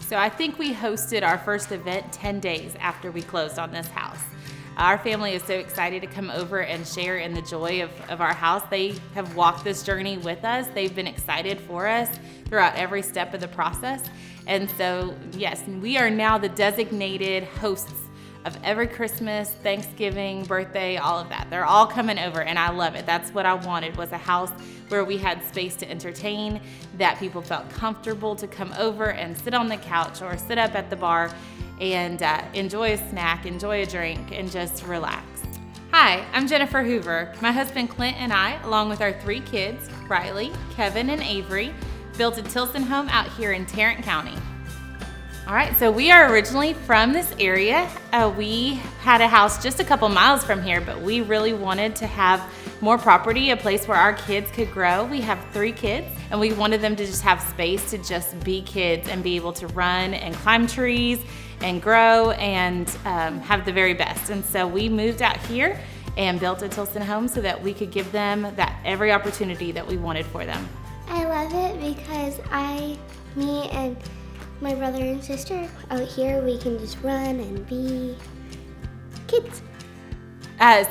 So I think we hosted our first event 10 days after we closed on this house. Our family is so excited to come over and share in the joy of our house. They have walked this journey with us. They've been excited for us throughout every step of the process. And so, yes, we are now the designated hosts of every Christmas, Thanksgiving, birthday, all of that. They're all coming over, and I love it. That's what I wanted, was a house where we had space to entertain, that people felt comfortable to come over and sit on the couch or sit up at the bar and enjoy a snack, enjoy a drink, and just relax. Hi, I'm Jennifer Hoover. My husband Clint and I, along with our 3 kids, Riley, Kevin, and Avery, built a Tilson home out here in Tarrant County. All right, so we are originally from this area. We had a house just a couple miles from here, but we really wanted to have more property, a place where our kids could grow. We have 3 kids, and we wanted them to just have space to just be kids and be able to run and climb trees and grow and have the very best. And so we moved out here and built a Tilson home so that we could give them that every opportunity that we wanted for them. I love it because me and my brother and sister out here, we can just run and be kids.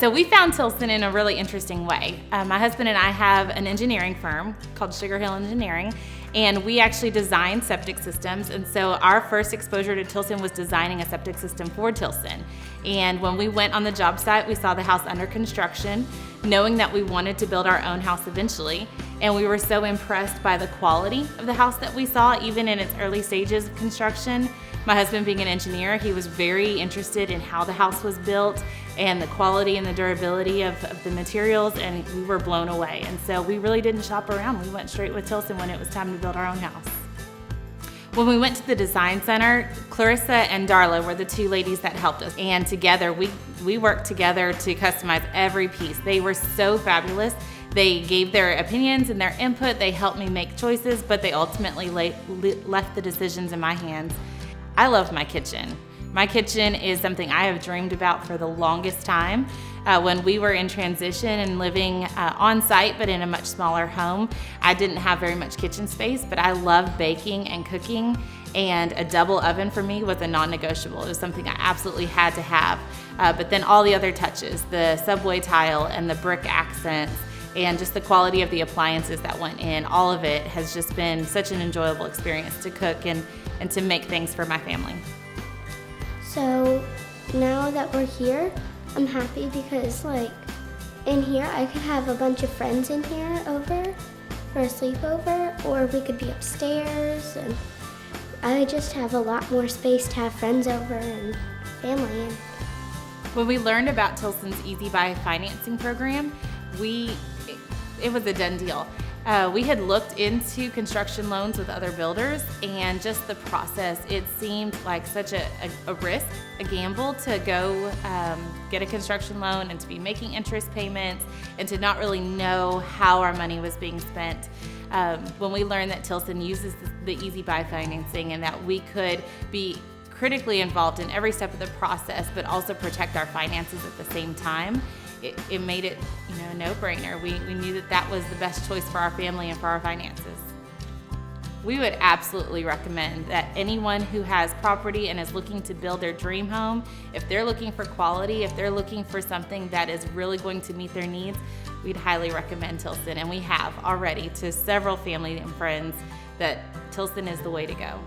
So we found Tilson in a really interesting way. My husband and I have an engineering firm called Sugar Hill Engineering, and we actually design septic systems. And so our first exposure to Tilson was designing a septic system for Tilson. And when we went on the job site, we saw the house under construction, knowing that we wanted to build our own house eventually. And we were so impressed by the quality of the house that we saw, even in its early stages of construction. My husband being an engineer, he was very interested in how the house was built and the quality and the durability of the materials, and we were blown away. And so we really didn't shop around. We went straight with Tilson when it was time to build our own house. When we went to the design center, Clarissa and Darla were the 2 ladies that helped us. And together, we worked together to customize every piece. They were so fabulous. They gave their opinions and their input. They helped me make choices, but they ultimately left the decisions in my hands. I love my kitchen. My kitchen is something I have dreamed about for the longest time. When we were in transition and living on site, but in a much smaller home, I didn't have very much kitchen space, but I love baking and cooking, and a double oven for me was a non-negotiable. It was something I absolutely had to have. But then all the other touches, the subway tile and the brick accents, and just the quality of the appliances that went in, all of it has just been such an enjoyable experience to cook and to make things for my family. So now that we're here, I'm happy because in here I could have a bunch of friends in here over for a sleepover, or we could be upstairs, and I just have a lot more space to have friends over and family in. When we learned about Tilson's EasyBuy Financing program, it was a done deal. We had looked into construction loans with other builders, and just the process, it seemed like such a risk, a gamble to go get a construction loan and to be making interest payments and to not really know how our money was being spent. When we learned that Tilson uses the EasyBuy Financing and that we could be critically involved in every step of the process, but also protect our finances at the same time, it made it a no-brainer. We knew that was the best choice for our family and for our finances. We would absolutely recommend that anyone who has property and is looking to build their dream home, if they're looking for quality, if they're looking for something that is really going to meet their needs, we'd highly recommend Tilson. And we have already to several family and friends that Tilson is the way to go.